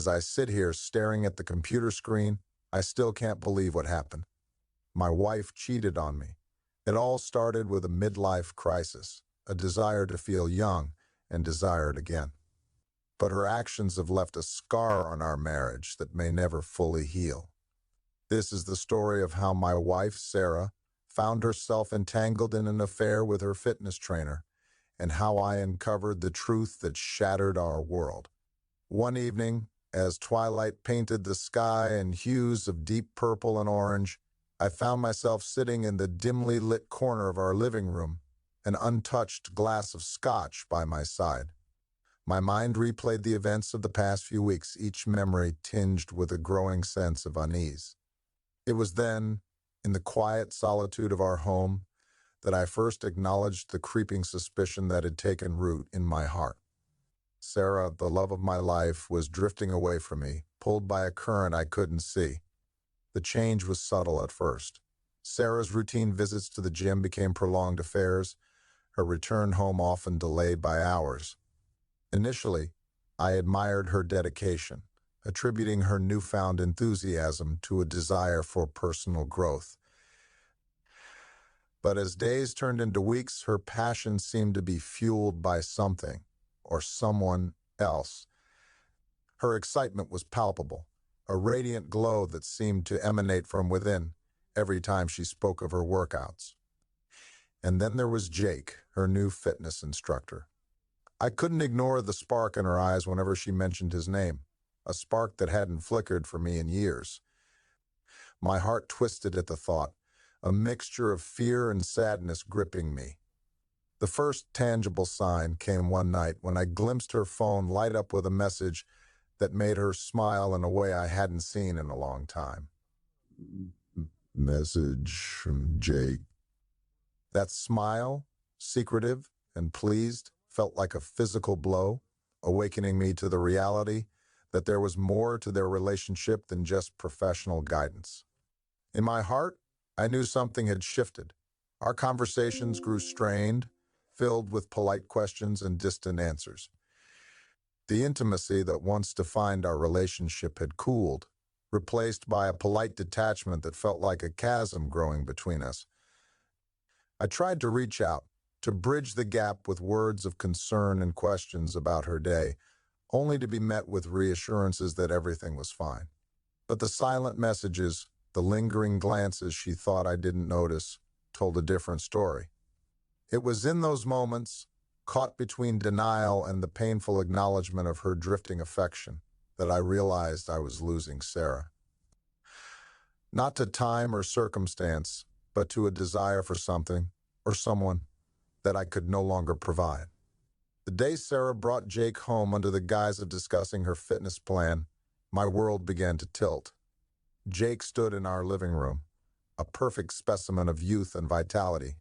As I sit here staring at the computer screen, I still can't believe what happened. My wife cheated on me. It all started with a midlife crisis, a desire to feel young and desire it again. But her actions have left a scar on our marriage that may never fully heal. This is the story of how my wife, Sarah, found herself entangled in an affair with her fitness trainer, and how I uncovered the truth that shattered our world. One evening, as twilight painted the sky in hues of deep purple and orange, I found myself sitting in the dimly lit corner of our living room, an untouched glass of scotch by my side. My mind replayed the events of the past few weeks, each memory tinged with a growing sense of unease. It was then, in the quiet solitude of our home, that I first acknowledged the creeping suspicion that had taken root in my heart. Sarah, the love of my life, was drifting away from me, pulled by a current I couldn't see. The change was subtle at first. Sarah's routine visits to the gym became prolonged affairs, her return home often delayed by hours. Initially, I admired her dedication, attributing her newfound enthusiasm to a desire for personal growth. But as days turned into weeks, her passion seemed to be fueled by something or someone else. Her excitement was palpable, a radiant glow that seemed to emanate from within every time she spoke of her workouts. And then there was Jake, her new fitness instructor. I couldn't ignore the spark in her eyes whenever she mentioned his name, a spark that hadn't flickered for me in years. My heart twisted at the thought, a mixture of fear and sadness gripping me. The first tangible sign came one night when I glimpsed her phone light up with a message that made her smile in a way I hadn't seen in a long time. Message from Jake. That smile, secretive and pleased, felt like a physical blow, awakening me to the reality that there was more to their relationship than just professional guidance. In my heart, I knew something had shifted. Our conversations grew strained, filled with polite questions and distant answers. The intimacy that once defined our relationship had cooled, replaced by a polite detachment that felt like a chasm growing between us. I tried to reach out, to bridge the gap with words of concern and questions about her day, only to be met with reassurances that everything was fine. But the silent messages, the lingering glances she thought I didn't notice, told a different story. It was in those moments, caught between denial and the painful acknowledgement of her drifting affection, that I realized I was losing Sarah. Not to time or circumstance, but to a desire for something, or someone, that I could no longer provide. The day Sarah brought Jake home under the guise of discussing her fitness plan, my world began to tilt. Jake stood in our living room, a perfect specimen of youth and vitality.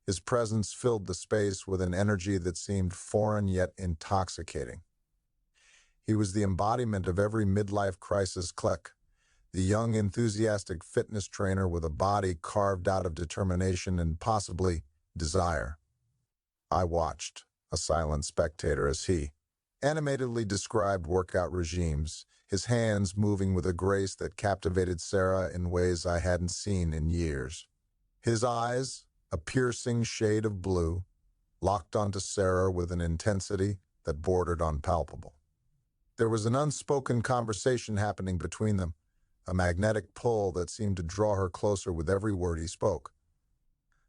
His presence filled the space with an energy that seemed foreign yet intoxicating. He was the embodiment of every midlife crisis clique, the young, enthusiastic fitness trainer with a body carved out of determination and possibly desire. I watched, a silent spectator, as he animatedly described workout regimes, his hands moving with a grace that captivated Sarah in ways I hadn't seen in years. His eyes, a piercing shade of blue, locked onto Sarah with an intensity that bordered on palpable. There was an unspoken conversation happening between them, a magnetic pull that seemed to draw her closer with every word he spoke.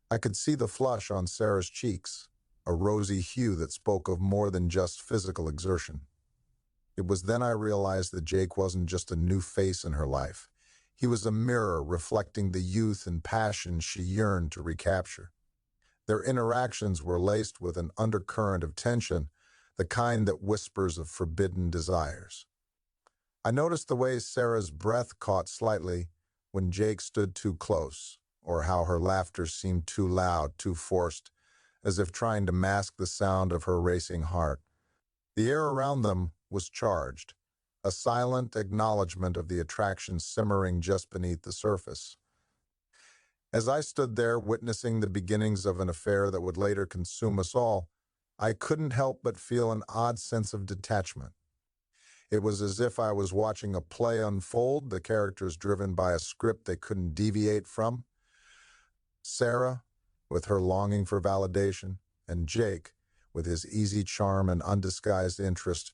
I could see the flush on Sarah's cheeks, a rosy hue that spoke of more than just physical exertion. It was then I realized that Jake wasn't just a new face in her life. He was a mirror reflecting the youth and passion she yearned to recapture. Their interactions were laced with an undercurrent of tension, the kind that whispers of forbidden desires. I noticed the way Sarah's breath caught slightly when Jake stood too close, or how her laughter seemed too loud, too forced, as if trying to mask the sound of her racing heart. The air around them was charged, a silent acknowledgement of the attraction simmering just beneath the surface. As I stood there witnessing the beginnings of an affair that would later consume us all, I couldn't help but feel an odd sense of detachment. It was as if I was watching a play unfold, the characters driven by a script they couldn't deviate from. Sarah, with her longing for validation, and Jake, with his easy charm and undisguised interest,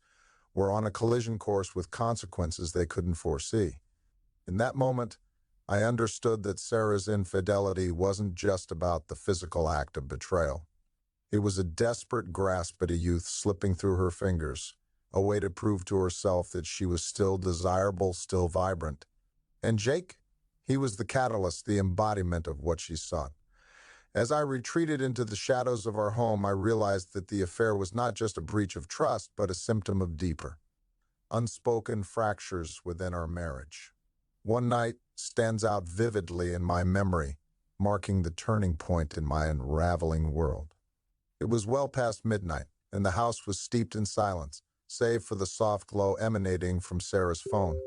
were on a collision course with consequences they couldn't foresee. In that moment, I understood that Sarah's infidelity wasn't just about the physical act of betrayal. It was a desperate grasp at a youth slipping through her fingers, a way to prove to herself that she was still desirable, still vibrant. And Jake? He was the catalyst, the embodiment of what she sought. As I retreated into the shadows of our home, I realized that the affair was not just a breach of trust, but a symptom of deeper, unspoken fractures within our marriage. One night stands out vividly in my memory, marking the turning point in my unraveling world. It was well past midnight, and the house was steeped in silence, save for the soft glow emanating from Sarah's phone.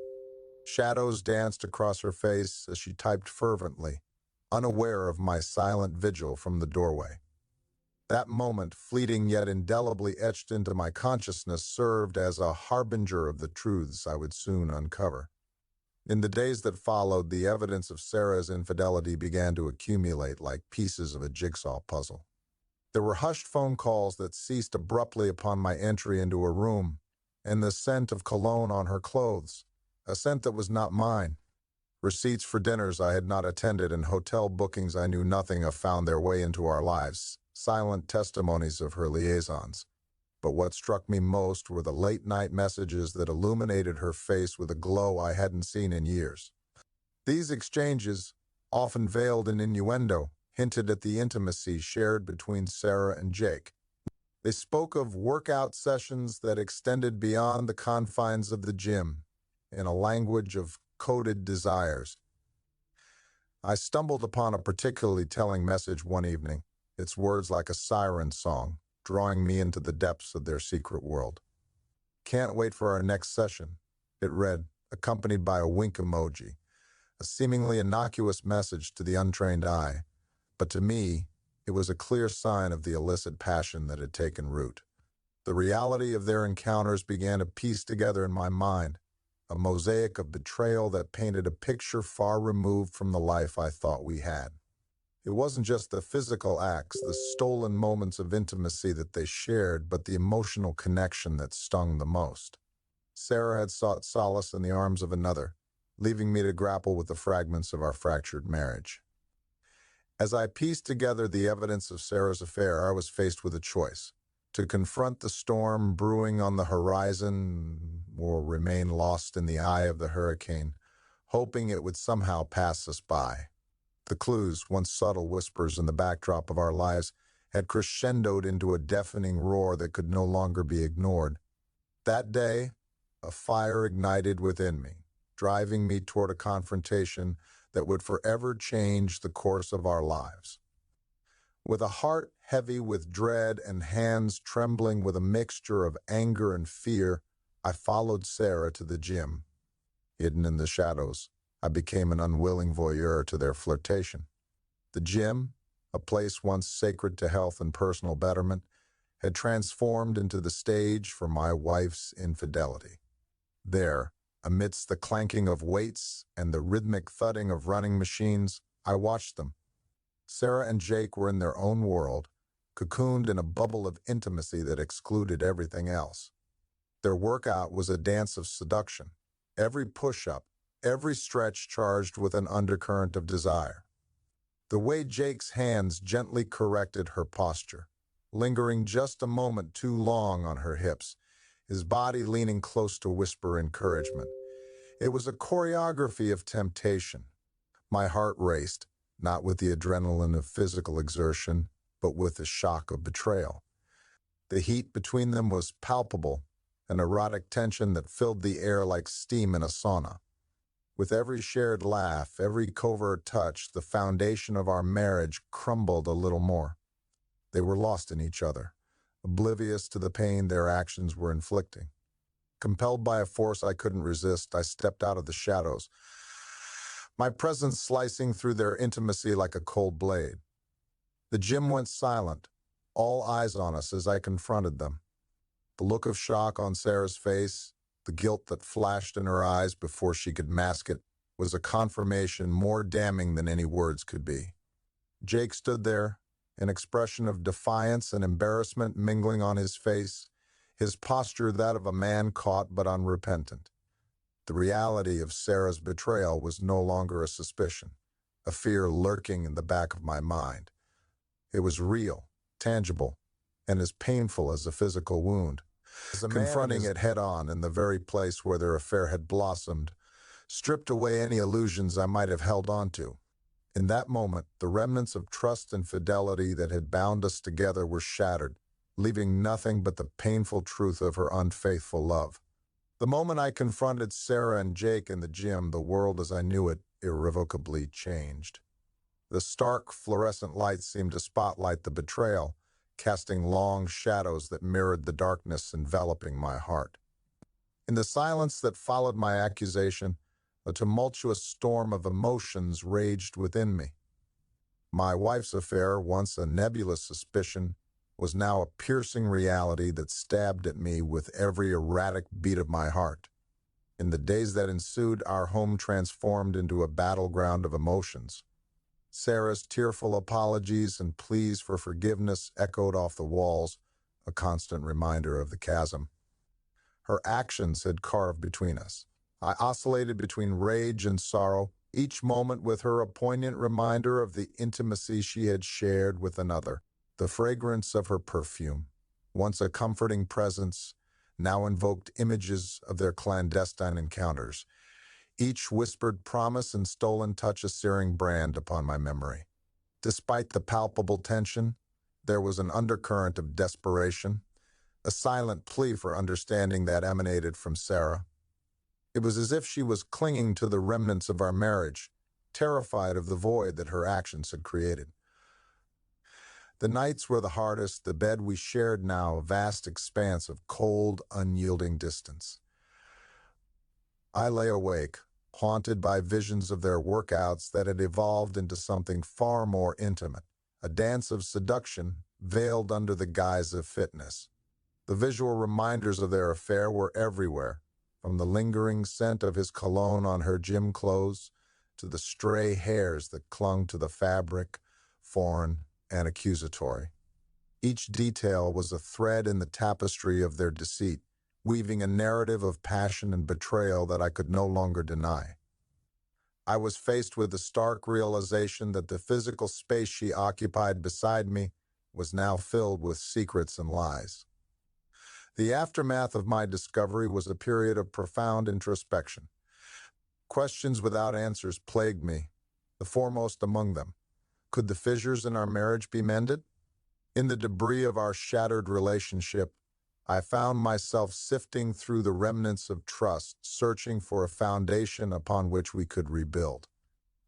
Shadows danced across her face as she typed fervently, unaware of my silent vigil from the doorway. That moment, fleeting yet indelibly etched into my consciousness, served as a harbinger of the truths I would soon uncover. In the days that followed, the evidence of Sarah's infidelity began to accumulate like pieces of a jigsaw puzzle. There were hushed phone calls that ceased abruptly upon my entry into a room, and the scent of cologne on her clothes, a scent that was not mine. Receipts for dinners I had not attended and hotel bookings I knew nothing of found their way into our lives, silent testimonies of her liaisons. But what struck me most were the late-night messages that illuminated her face with a glow I hadn't seen in years. These exchanges, often veiled in innuendo, hinted at the intimacy shared between Sarah and Jake. They spoke of workout sessions that extended beyond the confines of the gym, in a language of coded desires. I stumbled upon a particularly telling message one evening, its words like a siren song, drawing me into the depths of their secret world. "Can't wait for our next session," it read, accompanied by a wink emoji, a seemingly innocuous message to the untrained eye. But to me, it was a clear sign of the illicit passion that had taken root. The reality of their encounters began to piece together in my mind, a mosaic of betrayal that painted a picture far removed from the life I thought we had. It wasn't just the physical acts, the stolen moments of intimacy that they shared, but the emotional connection that stung the most. Sarah had sought solace in the arms of another, leaving me to grapple with the fragments of our fractured marriage. As I pieced together the evidence of Sarah's affair, I was faced with a choice: to confront the storm brewing on the horizon or remain lost in the eye of the hurricane, hoping it would somehow pass us by. The clues, once subtle whispers in the backdrop of our lives, had crescendoed into a deafening roar that could no longer be ignored. That day, a fire ignited within me, driving me toward a confrontation that would forever change the course of our lives. With a heart heavy with dread and hands trembling with a mixture of anger and fear, I followed Sarah to the gym. Hidden in the shadows, I became an unwilling voyeur to their flirtation. The gym, a place once sacred to health and personal betterment, had transformed into the stage for my wife's infidelity. There, amidst the clanking of weights and the rhythmic thudding of running machines, I watched them. Sarah and Jake were in their own world, cocooned in a bubble of intimacy that excluded everything else. Their workout was a dance of seduction, every push-up, every stretch charged with an undercurrent of desire. The way Jake's hands gently corrected her posture, lingering just a moment too long on her hips, his body leaning close to whisper encouragement. It was a choreography of temptation. My heart raced, not with the adrenaline of physical exertion, but with the shock of betrayal. The heat between them was palpable, an erotic tension that filled the air like steam in a sauna. With every shared laugh, every covert touch, the foundation of our marriage crumbled a little more. They were lost in each other, oblivious to the pain their actions were inflicting. Compelled by a force I couldn't resist, I stepped out of the shadows, my presence slicing through their intimacy like a cold blade. The gym went silent, all eyes on us as I confronted them. The look of shock on Sarah's face, The guilt that flashed in her eyes before she could mask it was a confirmation more damning than any words could be. Jake stood there, an expression of defiance and embarrassment mingling on his face, his posture that of a man caught but unrepentant. The reality of Sarah's betrayal was no longer a suspicion, a fear lurking in the back of my mind. It was real, tangible, and as painful as a physical wound. Confronting it head-on in the very place where their affair had blossomed, stripped away any illusions I might have held on to. In that moment, the remnants of trust and fidelity that had bound us together were shattered, leaving nothing but the painful truth of her unfaithful love. The moment I confronted Sarah and Jake in the gym, the world as I knew it irrevocably changed. The stark, fluorescent light seemed to spotlight the betrayal, casting long shadows that mirrored the darkness enveloping my heart. In the silence that followed my accusation, a tumultuous storm of emotions raged within me. My wife's affair, once a nebulous suspicion, was now a piercing reality that stabbed at me with every erratic beat of my heart. In the days that ensued, our home transformed into a battleground of emotions. Sarah's tearful apologies and pleas for forgiveness echoed off the walls, a constant reminder of the chasm her actions had carved between us. I oscillated between rage and sorrow, each moment with her a poignant reminder of the intimacy she had shared with another. The fragrance of her perfume, once a comforting presence, now invoked images of their clandestine encounters. Each whispered promise and stolen touch a searing brand upon my memory. Despite the palpable tension, there was an undercurrent of desperation, a silent plea for understanding that emanated from Sarah. It was as if she was clinging to the remnants of our marriage, terrified of the void that her actions had created. The nights were the hardest, the bed we shared now a vast expanse of cold, unyielding distance. I lay awake, haunted by visions of their workouts that had evolved into something far more intimate, a dance of seduction veiled under the guise of fitness. The visual reminders of their affair were everywhere, from the lingering scent of his cologne on her gym clothes to the stray hairs that clung to the fabric, foreign and accusatory. Each detail was a thread in the tapestry of their deceit, weaving a narrative of passion and betrayal that I could no longer deny. I was faced with the stark realization that the physical space she occupied beside me was now filled with secrets and lies. The aftermath of my discovery was a period of profound introspection. Questions without answers plagued me, the foremost among them. Could the fissures in our marriage be mended? In the debris of our shattered relationship, I found myself sifting through the remnants of trust, searching for a foundation upon which we could rebuild.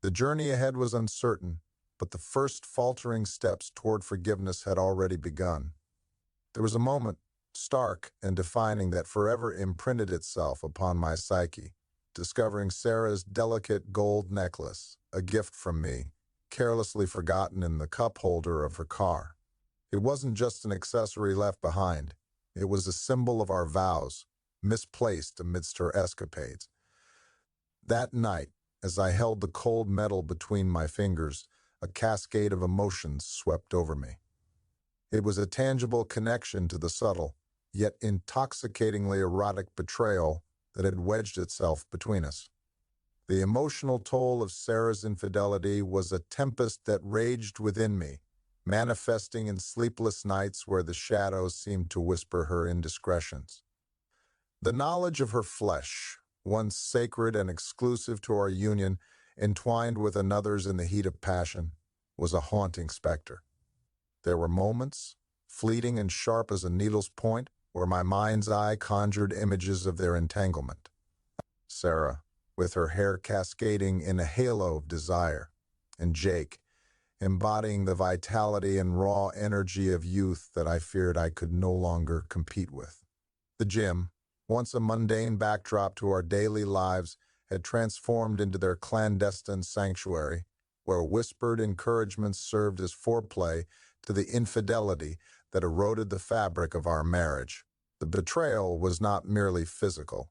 The journey ahead was uncertain, but the first faltering steps toward forgiveness had already begun. There was a moment, stark and defining, that forever imprinted itself upon my psyche, discovering Sarah's delicate gold necklace, a gift from me, carelessly forgotten in the cup holder of her car. It wasn't just an accessory left behind. It was a symbol of our vows, misplaced amidst her escapades. That night, as I held the cold metal between my fingers, a cascade of emotions swept over me. It was a tangible connection to the subtle, yet intoxicatingly erotic betrayal that had wedged itself between us. The emotional toll of Sarah's infidelity was a tempest that raged within me, manifesting in sleepless nights where the shadows seemed to whisper her indiscretions. The knowledge of her flesh, once sacred and exclusive to our union, entwined with another's in the heat of passion, was a haunting specter. There were moments, fleeting and sharp as a needle's point, where my mind's eye conjured images of their entanglement. Sarah, with her hair cascading in a halo of desire, and Jake, embodying the vitality and raw energy of youth that I feared I could no longer compete with. The gym, once a mundane backdrop to our daily lives, had transformed into their clandestine sanctuary, where whispered encouragements served as foreplay to the infidelity that eroded the fabric of our marriage. The betrayal was not merely physical.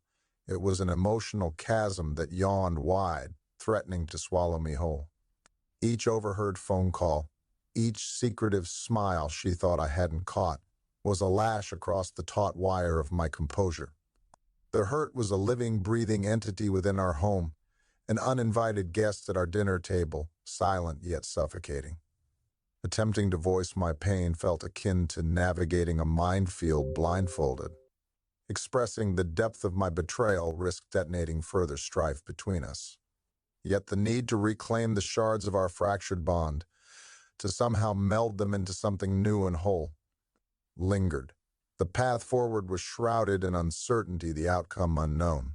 It was an emotional chasm that yawned wide, threatening to swallow me whole. Each overheard phone call, each secretive smile she thought I hadn't caught, was a lash across the taut wire of my composure. The hurt was a living, breathing entity within our home, an uninvited guest at our dinner table, silent yet suffocating. Attempting to voice my pain felt akin to navigating a minefield blindfolded. Expressing the depth of my betrayal risked detonating further strife between us. Yet the need to reclaim the shards of our fractured bond, to somehow meld them into something new and whole, lingered. The path forward was shrouded in uncertainty, the outcome unknown.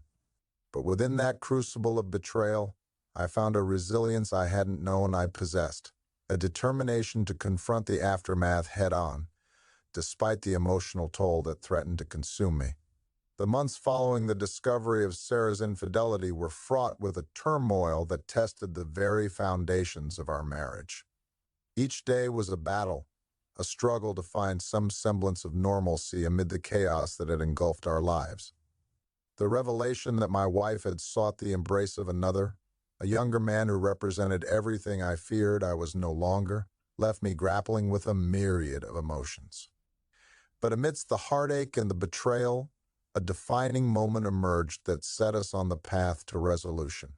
But within that crucible of betrayal, I found a resilience I hadn't known I possessed, a determination to confront the aftermath head-on, despite the emotional toll that threatened to consume me. The months following the discovery of Sarah's infidelity were fraught with a turmoil that tested the very foundations of our marriage. Each day was a battle, a struggle to find some semblance of normalcy amid the chaos that had engulfed our lives. The revelation that my wife had sought the embrace of another, a younger man who represented everything I feared I was no longer, left me grappling with a myriad of emotions. But amidst the heartache and the betrayal, a defining moment emerged that set us on the path to resolution.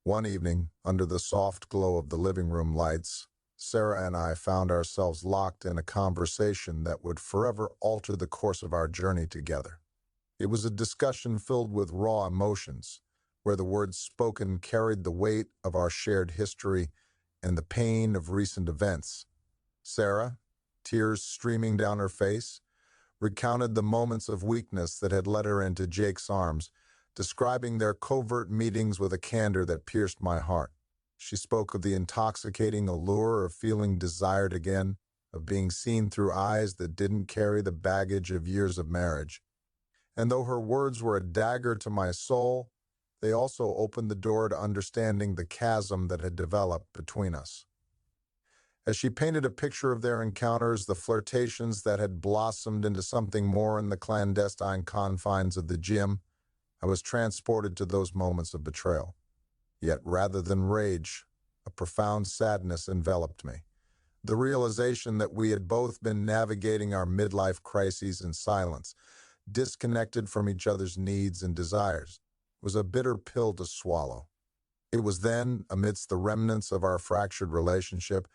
One evening, under the soft glow of the living room lights, Sarah and I found ourselves locked in a conversation that would forever alter the course of our journey together. It was a discussion filled with raw emotions, where the words spoken carried the weight of our shared history and the pain of recent events. Sarah, tears streaming down her face, recounted the moments of weakness that had led her into Jake's arms, describing their covert meetings with a candor that pierced my heart. She spoke of the intoxicating allure of feeling desired again, of being seen through eyes that didn't carry the baggage of years of marriage. And though her words were a dagger to my soul, they also opened the door to understanding the chasm that had developed between us. As she painted a picture of their encounters, the flirtations that had blossomed into something more in the clandestine confines of the gym, I was transported to those moments of betrayal. Yet rather than rage, a profound sadness enveloped me. The realization that we had both been navigating our midlife crises in silence, disconnected from each other's needs and desires, was a bitter pill to swallow. It was then, amidst the remnants of our fractured relationship,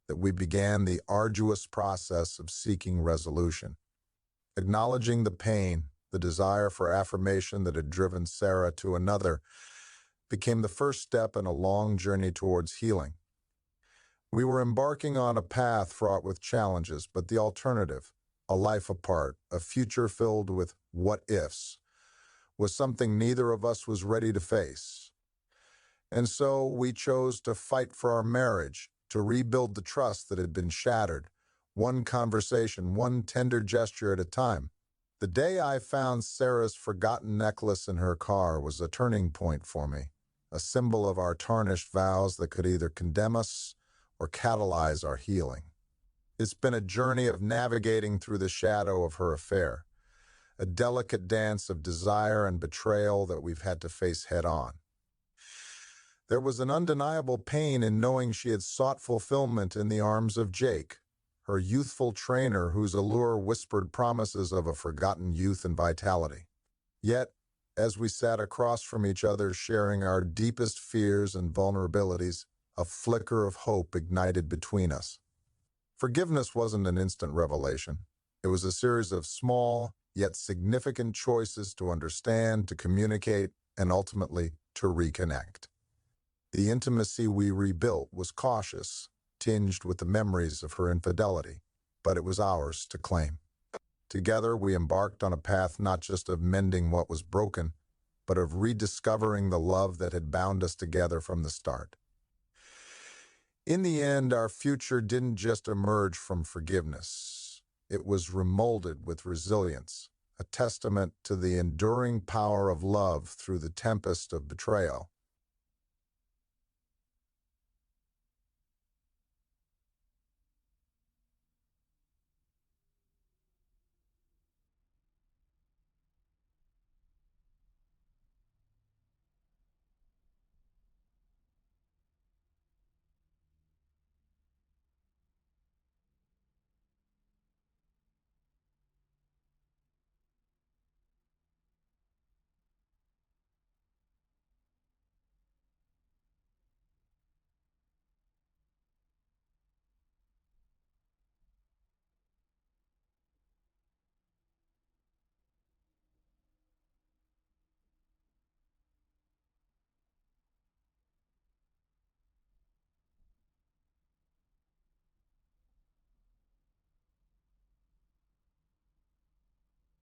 that we began the arduous process of seeking resolution. Acknowledging the pain, the desire for affirmation that had driven Sarah to another, became the first step in a long journey towards healing. We were embarking on a path fraught with challenges, but the alternative, a life apart, a future filled with what-ifs, was something neither of us was ready to face. And so we chose to fight for our marriage, to rebuild the trust that had been shattered, one conversation, one tender gesture at a time. The day I found Sarah's forgotten necklace in her car was a turning point for me, a symbol of our tarnished vows that could either condemn us or catalyze our healing. It's been a journey of navigating through the shadow of her affair, a delicate dance of desire and betrayal that we've had to face head-on. There was an undeniable pain in knowing she had sought fulfillment in the arms of Jake, her youthful trainer whose allure whispered promises of a forgotten youth and vitality. Yet, as we sat across from each other sharing our deepest fears and vulnerabilities, a flicker of hope ignited between us. Forgiveness wasn't an instant revelation. It was a series of small, yet significant choices to understand, to communicate, and ultimately to reconnect. The intimacy we rebuilt was cautious, tinged with the memories of her infidelity, but it was ours to claim. Together, we embarked on a path not just of mending what was broken, but of rediscovering the love that had bound us together from the start. In the end, our future didn't just emerge from forgiveness. It was remolded with resilience, a testament to the enduring power of love through the tempest of betrayal.